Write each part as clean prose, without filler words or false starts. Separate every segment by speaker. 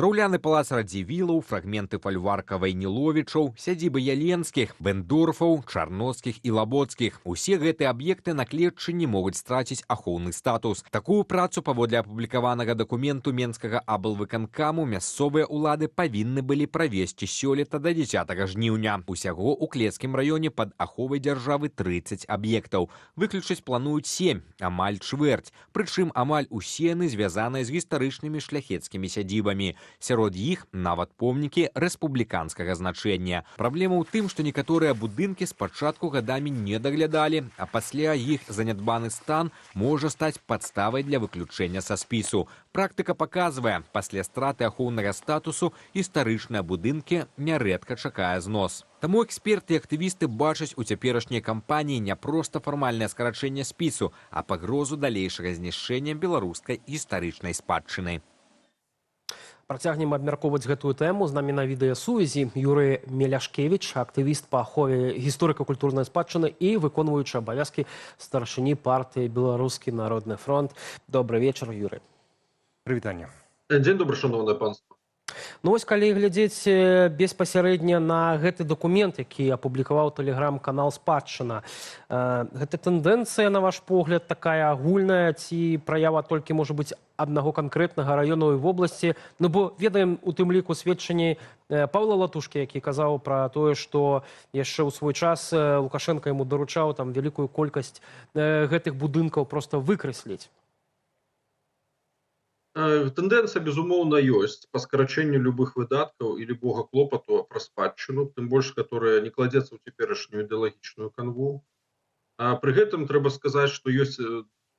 Speaker 1: Драўляны палац Радзівілаў, фрагменты фальварка Вайніловічаў, сядзібы Яленскіх, Бендорфаў, Чарноцкіх і Лабоцкіх. Усе гэтыя аб'екты нагледчыкі могуць страціць ахоўны статус. Такую працу паводле апублікаванага дакументу Менскага аблвыканкаму мясцовыя ўлады павінны былі правесці сёлета да 10 жніўня. Усяго ў Клецкім раёне пад аховай дзяржавы 30 аб'ектаў. Выключыць плануюць 7, амаль чвэрць. Прычым амаль усе яны звязаныя з гістарычнымі шляхецкімі сядзібамі. Сярод іх нават помнікі рэспубліканскага значэння. Праблема ў тым, што некаторыя будынкі спачатку гадамі не даглядалі, а пасля іх занядбаны стан можа стаць падставай для выключэння са спісу. Практыка паказвае, пасля страты ахоўнага статусу гістарычныя будынкі нярэдка чакае знос. Таму эксперты і актывісты бачаць у цяперашняй кампаніі не проста фармальнае скарачэнне спісу, а пагрозу далейшага знішчэння беларускай гістарычнай спадчыны.
Speaker 2: Працягнем абмяркоўваць гэтую тэму. З намі на відэасувязі Юрый Меляшкевіч, актывіст па ахове гісторыка-культурнай спадчыны і выконваючы абавязкі старшыні партыі «Беларускі народны фронт». Добры вечар, Юрый.
Speaker 3: Прывітанне.
Speaker 4: Дзень добры, шановнае панство.
Speaker 2: Ну вось, калі глядзець беспасярэдня на гэты дакумент, які апублікаваў тэлеграм-канал «Спадчына», гэта тэндэнцыя, на ваш погляд, такая агульная, ці праява толькі, можа быць, аднаго канкрэтнага раёну і вобласці? Ну, бо ведаем у тым ліку сведчанні Павла Латушкі, які казаў пра тое, што яшчэ ў свой час Лукашенко яму даручаў там вялікую колькасць гэтых будынкаў проста выкрэсліць.
Speaker 4: Тэндэнцыя, безумоўна, ёсць па скарачэнню любых выдаткаў і любога клопату пра спадчыну, тым больш, которая не кладзецца ў цяперашнюю ідэалагічную канву. Пры гэтым трэба сказаць, што ёсць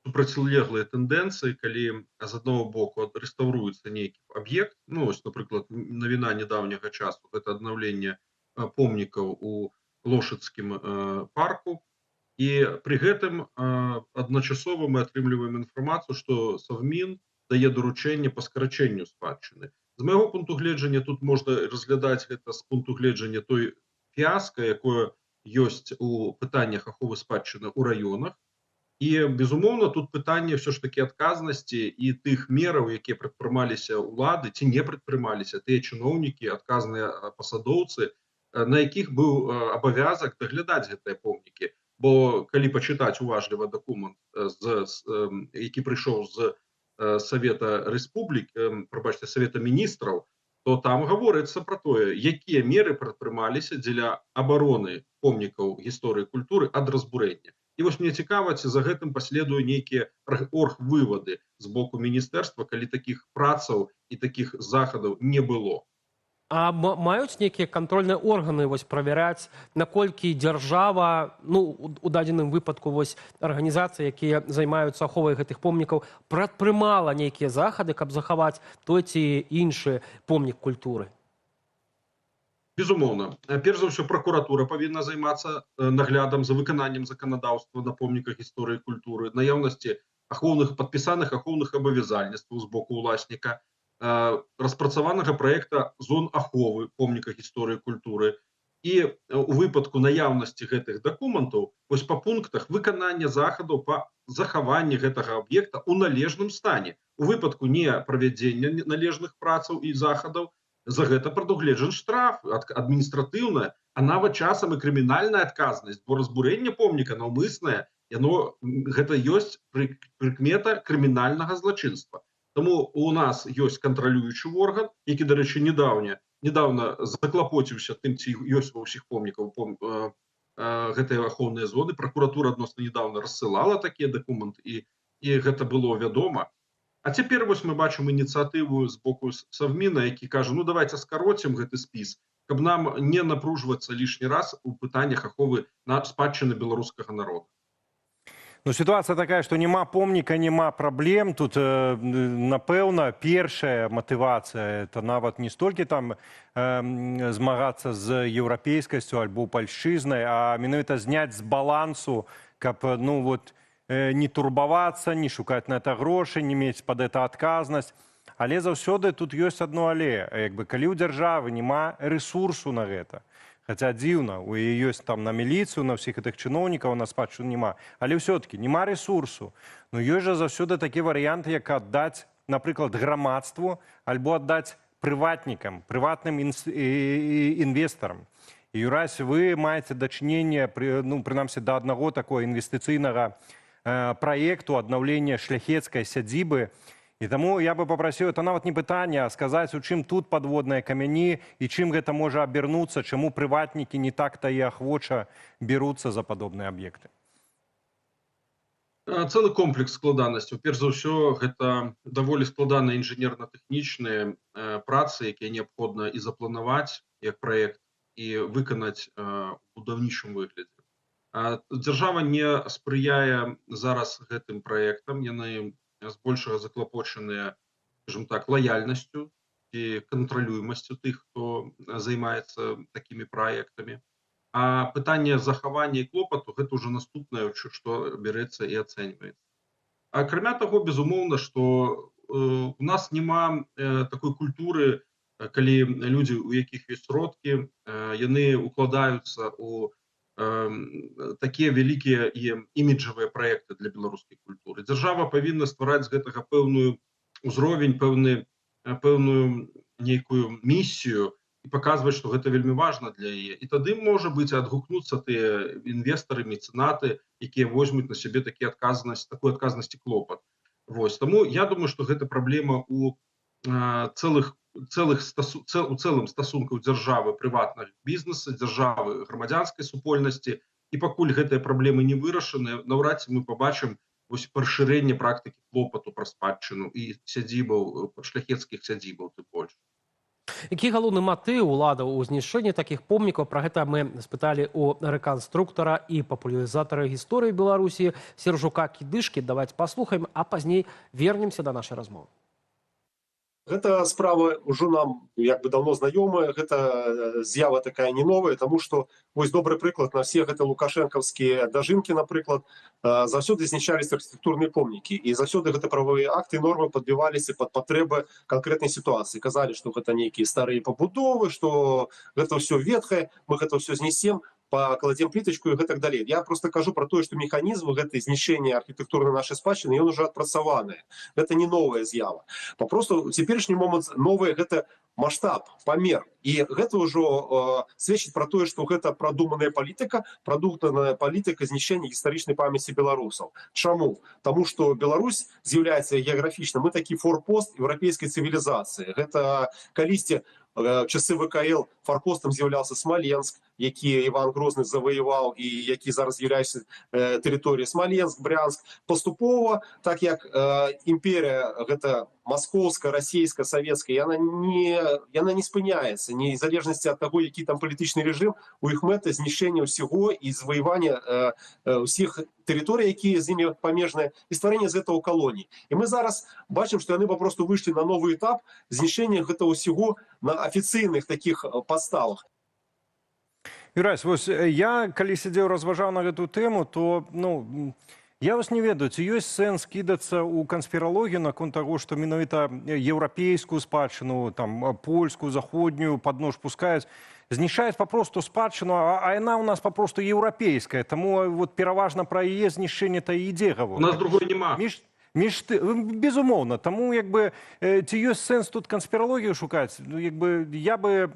Speaker 4: супрацьлеглыя тэндэнцыі, калі з аднаго боку рэстаўруецца нейкі аб'ект, ну, ось, напрыклад, навіна нядаўняга часу, гэта аднаўленне помнікаў у Лошыцкім парку, і пры гэтым адначасова мы атрымліваем інфармацыю, што Совмін дае доручэнне па скарачэнню спадчыны. З майго пункту гледжання тут можна разглядаць гэта з пункту гледжання той фіаска, якое ёсць у пытаннях аховы спадчыны ў раёнах. І, безумоўна, тут пытанне ўсё ж такі адказнасці і тых мераў, якія прадпрымаліся ўлады, ці не прадпрымаліся, тыя чыноўнікі, адказныя пасадоўцы, на якіх быў абавязак даглядаць гэтыя помнікі. Бо калі пачытаць уважліва дакумент, які прыйшоў з Совета Рэспублікі, прабачце, Совета Міністраў, то там гаворыцца пра тое, якія меры прадпрымаліся дзеля абароны помнікаў гісторыі культуры ад разбурэння. І вось мне цікава, ці за гэтым паследуе нейкія оргвывады з боку міністэрства, калі такіх працаў і такіх захадаў не было.
Speaker 2: А маюць нейкія кантрольныя органы вось правяраць, наколькі дзяржава, ну, у дадзеным выпадку вось арганізацыі, якія займаюцца аховай гэтых помнікаў, прадпрымала нейкія захады, каб захаваць той ці іншы помнік культуры?
Speaker 4: Безумоўна. Перш за ўсё, пракуратура павінна займацца наглядам за выкананнем заканадаўства на помніках гісторыі культуры, наяўнасці падпісаных ахоўных абавязальніцтваў з боку ўласніка, распрацаванага праекта зон аховы помніка гісторыі культуры. І у выпадку наяўнасці гэтых дакументаў, вось па пунктах выканання захадаў па захаванні гэтага аб'екта ў належным стане. У выпадку не правядзення належных працаў і захадаў, за гэта прадугледжаны штраф, адміністратыўная, а нават часам і крымінальная адказнасць, бо разбурэнне помніка наўмыснае, гэта ёсць прыкмета крымінальнага злачынства. Таму у нас ёсць кантралюючы орган, які, дарэчы, недавно заклапоціўся тым, ці ёсць ва ўсіх помнікаў гэтыя ахоўныя зоны. Пракуратура адносна недавно рассылала такія дакументы, і гэта было вядома. А цяпер вось мы бачым ініцыятыву з боку Совміна, які кажа, ну давайте скароцім гэты спіс, каб нам не напружвацца лішні раз у пытаннях аховы на спадчыны беларускага народа.
Speaker 3: Ну, ситуация такая, что нема помніка, нема праблем. Тут, напэўна, першая матывацыя, это нават не столькі там змагацца з еўрапейскасцю альбо пальшчызнай, а менавіта зняць з балансу, каб, ну, вот, не турбавацца, не шукаць на это грошы, не мець пад это адказнасць. Але заўсёды тут ёсць адно але. Калі ў дзяржавы нема рэсурсу на гэта, хаця дзіўна, у яе ёсць там на міліцыю, на ўсіх гэтых чыноўнікаў, на спадчыну няма. Але ўсё-такі няма рэсурсу. Ну ёсць жа заўсёды такі варыянт, як аддаць, напрыклад, грамадству, альбо аддаць приватникам, приватным інвестарам. І, Юрась, ви маєте дачыненне, ну, прынамсі, да аднаго такого інвестыцыйнага праекту аднаўлення шляхецкай сядзібы. І таму я бы папрасіў, это нават не пытанне, а сказаць, у чым тут падводныя камяні і чым гэта можа абернуцца, чаму прыватнікі не так-то і ахвоча беруцца за падобныя аб'екты.
Speaker 4: Цэлы комплекс складанасцяў. Перш за ўсё, гэта даволі складаныя інжынерна-тэхнічныя працы, якія неабходна і запланаваць як праект, і выканаць у будаўнічым выглядзе. Дзяржава не спрыяе зараз гэтым праектам, яны збольшага заклапочаныя, скажем так, лаяльнасцю і кантралюемасцю тых, хто займаецца такімі праектамі. А пытанне захавання і клопату гэта ўжо наступнае, што бярэцца і ацэньваецца. Акрамя таго, безумоўна, што у нас няма такой культуры, калі людзі, у якіх ёсць сродкі, яны укладаюцца ў такія вялікія і іміджавыя праекты для беларускай культуры. Дзяржава павінна ствараць з гэтага пэўную ўзровень, пэўную нейкую місію і паказваць, што гэта вельмі важна для яе. І тады, можа быць, адгукнуцца тыя інвестары, мецэнаты, якія возьмуць на сябе такую адказнасць і клопат. Вось. Таму я думаю, што гэта праблема у цэлым стасункаў дзяржавы, прыватнага бізнеса, дзяржавы, грамадзянскай супольнасці. І пакуль гэтыя праблемы не вырашаны, наўрад ці мы пабачым пашырэнне практыкі клопату пра спадчыну і сядзібаў, шляхецкіх сядзібаў тым больш.
Speaker 2: Які галоўны матыў уладаў у знішчэнні такіх помнікаў? Пра гэта мы спыталі у рэканструктара і папулярызатара гісторыі Беларусі Сержука Кідышкі. Давайте паслухаем, а пазней вернемся да нашай размовы.
Speaker 5: Гэта справа ўжо нам як бы давно знаёмая, гэта з'ява такая не новая, таму што вось добры прыклад на все гэта лукашэнкаўскія дажынкі, напрыклад, заўсёды знішчаліся архітэктурныя помнікі, і заўсёды гэта правовыя акты і нормы падбіваліся пад патрэбы канкрэтнай сітуацыі. Казалі, што гэта нейкія старыя пабудовы, што гэта ўсё ветхае, мы гэта ўсё знесем, пакладзем плітачку і гэтак далей. Я просто кажу про тое, што механізм гэтай знішчэння архітэктурнай нашай спадчыны, ён уже адпрацаваны. Гэта не новая з'ява. Папросту у цяперашні момант новае гэта маштаб, памер. І гэта ўжо сведчыць про тое, што гэта прадуманая палітыка знішчэння гістарычнай памяці беларусаў. Чаму? Таму што Беларусь з'яўляецца геаграфічна, мы такі форпост еўрапейскай цывілізацыі. Гэта калісьці часы ВКЛ форпостам з'яўляўся Смоленск, які Іван Грозны заваяваў і які зараз з'яўляецца тэрыторыяй Смоленск, Брянск. Паступова, так як імперія гэта маскоўская, расійская, савецкая, яна не спыняецца, незалежнасці ад таго, які там палітычны рэжым, у іх мэта знішчэння ўсяго і заваявання ўсіх тэрыторый, якія з імі памежныя, і стварэнне з гэтага калоній. І мы зараз бачым, што яны папросту выйшлі на новы этап знішчэння гэтага ўсяго на афіцыйных такіх падставах.
Speaker 3: Юрась, вось я, калі сядзеў, разважаў на гэту тэму, то, я вас не ведаю, ці ёсць сэнс кідацца ў канспіралогію наконт таго, што менавіта еўрапейскую спадчыну, там, польскую, заходнюю пад нож пускаюць, знішчаюць папросту спадчыну, а яна ў нас папросту еўрапейская, таму вот пераважна пра яе знішчэнне-то і ідзе гаворка.
Speaker 4: У нас другой няма.
Speaker 3: Безумоўна, таму ці ёсць сэнс тут канспіралогію шукаць, я бы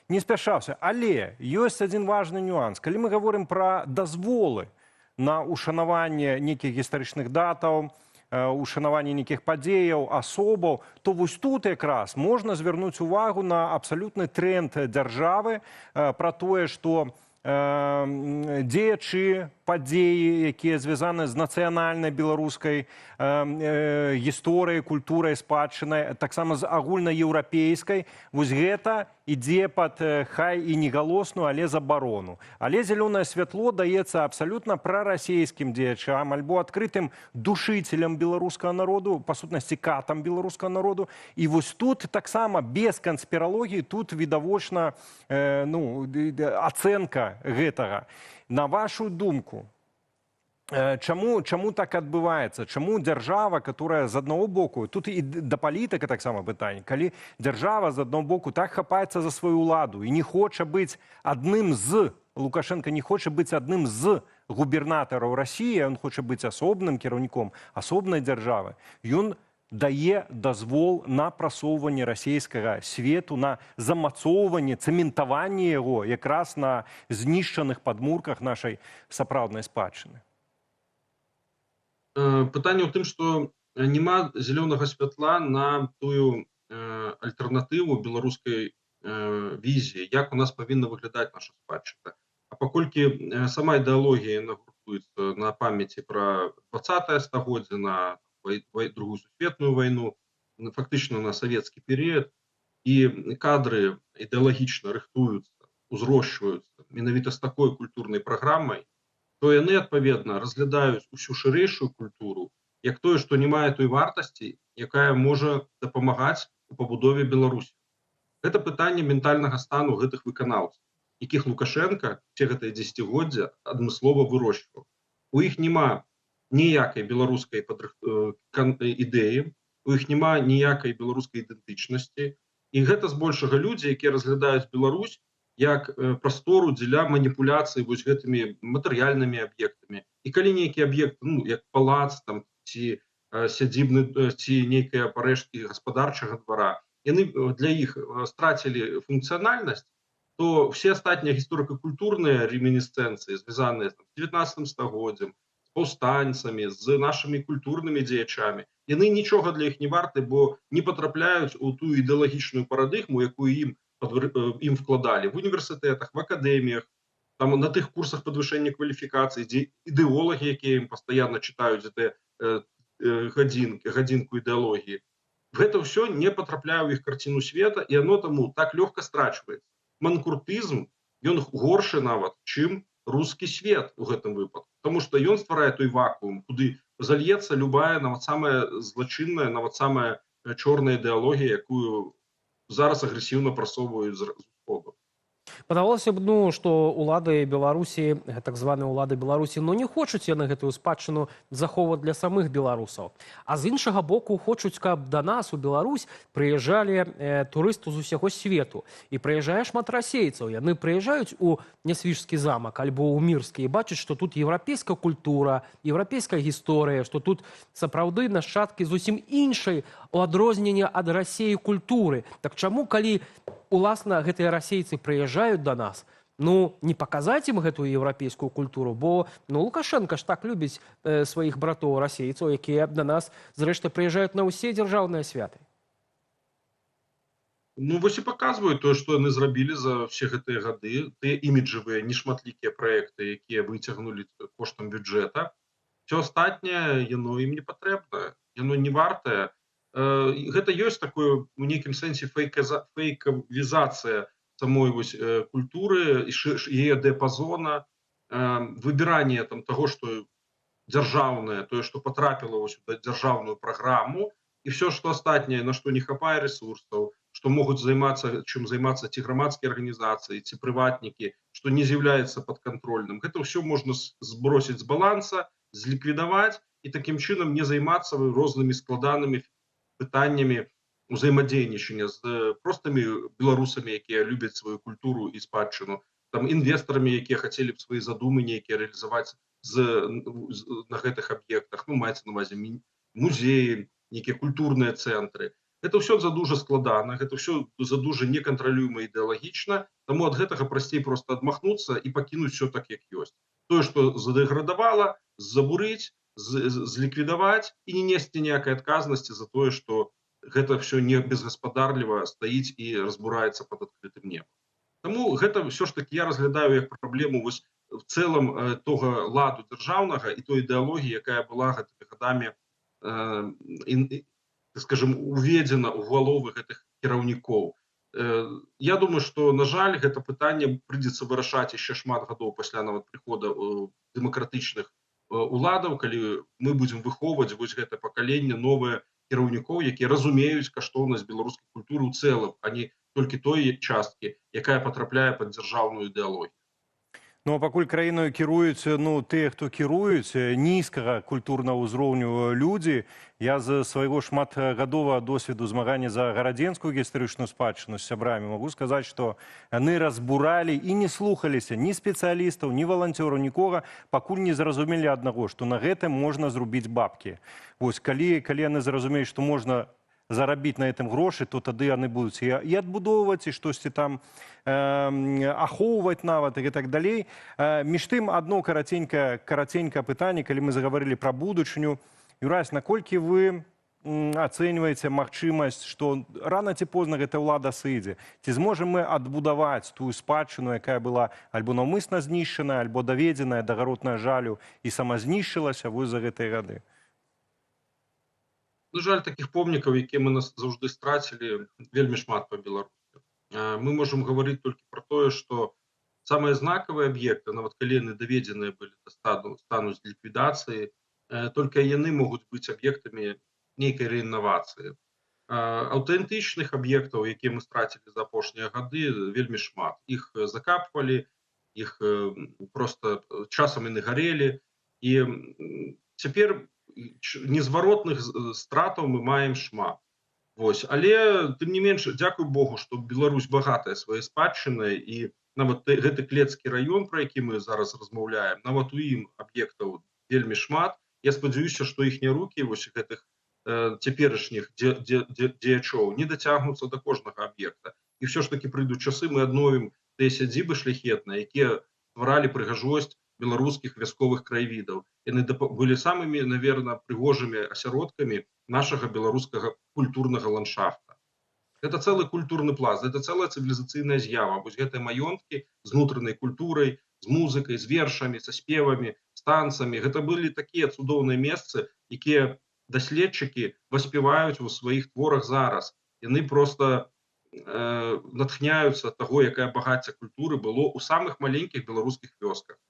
Speaker 3: не спяшаўся. Але ёсць адзін важны нюанс. Калі мы гаворым пра дазволы на ушанаванне нейкіх гістарычных датаў, ушанаванне нейкіх падзеяў, асобаў, то вось тут якраз можна звярнуць увагу на абсалютны тренд дзяржавы пра тое, што дзеячы, падзеі, якія звязаны з нацыянальнай беларускай гісторыяй, культурай, спадчынай, таксама з агульнаеўрапейскай. Вось гэта ідзе пад хай і негалосную, але забарону. Але зялёнае святло даецца абсалютна прарасійскім дзеячам альбо адкрытым душыцелям беларускага народу, па сутнасці катам беларускага народу. І вось тут таксама без канспіралогіі тут відавочна ацэнка гэтага. На вашу думку, чаму так адбываецца? Чаму дзяржава, которая з аднаго боку, тут і да палітыка таксама пытанне, калі дзяржава з аднаго боку так хапаецца за сваю ўладу і не хоча быць адным з, Лукашенко не хоча быць адным з губернатараў Расіі, ён хоча быць асобным кіраўніком, асобнай дзяржавы, ён дае дазвол на прасоўванне расійскага свету, на замацоўванне, цэментаванне яго якраз на знішчаных падмурках нашай сапраўднай спадчыны?
Speaker 4: Пытанне ў тым, што няма зялёнага святла на тую альтэрнатыву беларускай візіі, як у нас павінна выглядаць наша спадчына. А паколькі сама ідэалогія нагрупуецца на памяці пра 20-е стагоддзе, на Другую сусветную вайну, фактычна на савецкі перыяд, і кадры ідэалагічна рыхтуюцца, узрошчваюцца менавіта з такой культурнай праграмай, то яны, адпаведна, разглядаюць усю шырэйшую культуру як тое, што не мае той вартасці, якая можа дапамагаць у пабудове Беларусі. Гэта пытанне ментальнага стану гэтых выканаўцаў, якіх Лукашенка все гэтае дзесяцігоддзя адмыслова вырошчваў. У іх няма ніякай беларускай ідэі, у іх няма ніякай беларускай ідэнтычнасці, і гэта збольшага людзі, якія разглядаюць Беларусь як прастору дзеля маніпуляцыі вось гэтымі матэрыяльнымі аб'ектамі. І калі нейкі аб'ект, як палац там, ці сядзібны, ці нейкія парэшткі гаспадарчага двара, яны для іх страцілі функцыянальнасць, то все астатнія гісторыка-культурныя ремінісцэнцыі, звязаныя з 19 стагоддзем, з паўстанцамі, з нашымі культурнымі дзеячамі, яны нічога для іх не варты, бо не патрапляюць у тую ідэалагічную парадыгму, якую ім вкладалі в універсітэтах, в акадэміях, там на тых курсах падвышэння кваліфікацыі, дзе ідэолагі, якія ім пастаянна чытаюць гадзінку ідэалогіі. Гэта ўсё не патрапляе ў іх карціну света, і оно таму так лёгка страчваецца. Манкуртызм, ён горшы нават, чым рускі свет у гэтым выпадку. Таму што ён стварае той вакуум, куды зальецца любая, нават самая злачынная, нават самая чорная ідэалогія, якую зараз агрэсіўна прасоўваюць з усходу.
Speaker 2: Падавалася б, што ўлады Беларусі, так званыя ўлады Беларусі, не хочуць яны гэтую спадчыну захоўваць для самых беларусаў. А з іншага боку хочуць, каб да нас у Беларусь прыязджалі турысты з усяго свету. І прыязджае шмат расейцаў. Яны прыязджаюць у Нясвіжскі замак альбо ў Мірскі і бачаць, што тут еўрапейская культура, еўрапейская гісторыя, што тут сапраўды нашчадкі зусім іншай у адрозненне ад Расіі культуры. Так чаму, калі уласна гэтыя расейцы прыязджаюць да нас, не паказаць ім гэтую еўрапейскую культуру, бо Лукашенко ж так любіць сваіх братоў расейцаў, якія да нас, зрэшты, прыязджаюць на ўсе дзяржаўныя святы.
Speaker 4: Вось і паказваюць тое, што яны зрабілі за ўсе гэтыя гады, тыя іміджавыя, нешматлікія праекты, якія выцягнулі коштам бюджэта. Все астатняе, яно ім не патрэбна, яно не вартае. Гэта ёсць такое, у нейкім сэнсе, фейкавізацыя самой культуры, яе дыяпазона, выбіранне таго, што дзяржаўнае, тое, што патрапіла ў дзяржаўную праграму, і все, што астатняе, на што не хапае ресурсаў, што могуць чым займацца ці грамадскія арганізацыі, ці прыватнікі, што не з'яўляецца падкантрольным. Гэта ўсё можна збросіць з баланса, зліквідаваць і такім чынам не займацца рознымі складанымі пытаннямі ўзаемадзейнічання з простымі беларусамі, якія любяць сваю культуру і спадчыну, там інвестарамі, якія хацелі б свае задумы нейкія рэалізаваць на гэтых аб'ектах, маецца на ўвазе музеі, нейкія культурныя цэнтры. Гэта ўсё задужа складана, гэта ўсё задужа некантралюема ідэалагічна, таму ад гэтага прасцей проста адмахнуцца і пакінуць все так, як ёсць. Тое, што задэградавала, забурыць, зліквідаваць і не несці ніякай адказнасці за тое, што гэта все не безгаспадарліва стаіць і разбураецца пад адкрытым небам. Таму гэта все ж таки я разглядаю як праблему в цэлым того ладу дзяржаўнага і той ідэалогіі, якая была гэтымі гадамі, скажем, уведзена ў галовы гэтых кіраўнікоў. Я думаю, што, на жаль, гэта пытанне прыйдзецца вырашаць яшчэ шмат гадоў пасля нават прыхода дэмакратычных уладаў, калі мы будзем выхоўваць вось гэта пакаленне новае кіраўнікоў, якія разумеюць каштоўнасць беларускай культуры ў цэлым, а не толькі той часткі, якая патрапляе пад дзяржаўную ідэалогію.
Speaker 3: Ну, а пакуль краіною кіруюць тыя, хто кіруюць нізкага культурнага ўзроўню людзі. Я з свайго шматгадовага досведу змагання за гарадзенскую гістарычную спадчыну з сябрамі магу сказаць, што яны разбуралі і не слухаліся ні спецыялістаў, ні валанцёраў, нікога, пакуль не зразумелі аднаго, што на гэтым можна зрубіць бабкі. Вось калі яны зразумеюць, што можна зарабіць на гэтым грошы, то тады яны будуць і адбудоўваць, і штосьці там ахоўваць нават і так далей. Між тым, адно караценькае пытанне, калі мы загаварылі пра будучыню. Юрась, наколькі вы ацэньваеце магчымасць, што рана ці позна гэта ўлада сыдзе? Ці зможам мы адбудаваць тую спадчыну, якая была альбо наўмысна знішчаная, альбо даведзеная да гаротнага жалю і самазнішчылася вось за гэтыя гады?
Speaker 4: На жаль, таких помнікаў, які мы заўжды страцілі, вельмі шмат па Беларусі. Мы можам гаварыць толькі пра тое, што самыя знакавыя аб'екты, нават калі яны даведзеныя былі да стану з ліквідацыі, толькі яны могуць быць аб'ектамі нейкай рэінавацыі. Аўтэнтычных аб'ектаў, якія мы страцілі за апошнія гады, вельмі шмат. Іх закапвалі, іх проста часам яны гарэлі. І цяпер незваротных стратаў мы маем шмат. Вось. Але, тым не менш, дзякуй Богу, што Беларусь багатая сваёй спадчынай, і нават гэты Клецкі раён, про які мы зараз размаўляем, нават у ім аб'ектаў вельмі шмат. Я спадзяюся, што іхнія рукі вось гэтых цяперашніх дзеячоў не дацягнуцца да кожнага аб'екта. І ўсё ж такі прыйдуць часы, мы адновім тыя сядзібы шляхетныя, якія стваралі прыгажосць беларускіх вясковых краявідаў. Яны былі самымі, наверное, прыгожымі асяродкамі нашага беларускага культурнага ландшафта. Гэта цэлы культурны пласт, гэта цэлая цывілізацыйная з'ява. Вось гэтыя маёнткі з унутранай культурай, з музыкай, з вершамі, са спевамі, з танцамі. Гэта былі такія цудоўныя месцы, якія даследчыкі васпяваюць у сваіх творах зараз. Яны проста натхняюцца таго, якае багацце культуры было ў самых маленькіх беларускіх вёсках.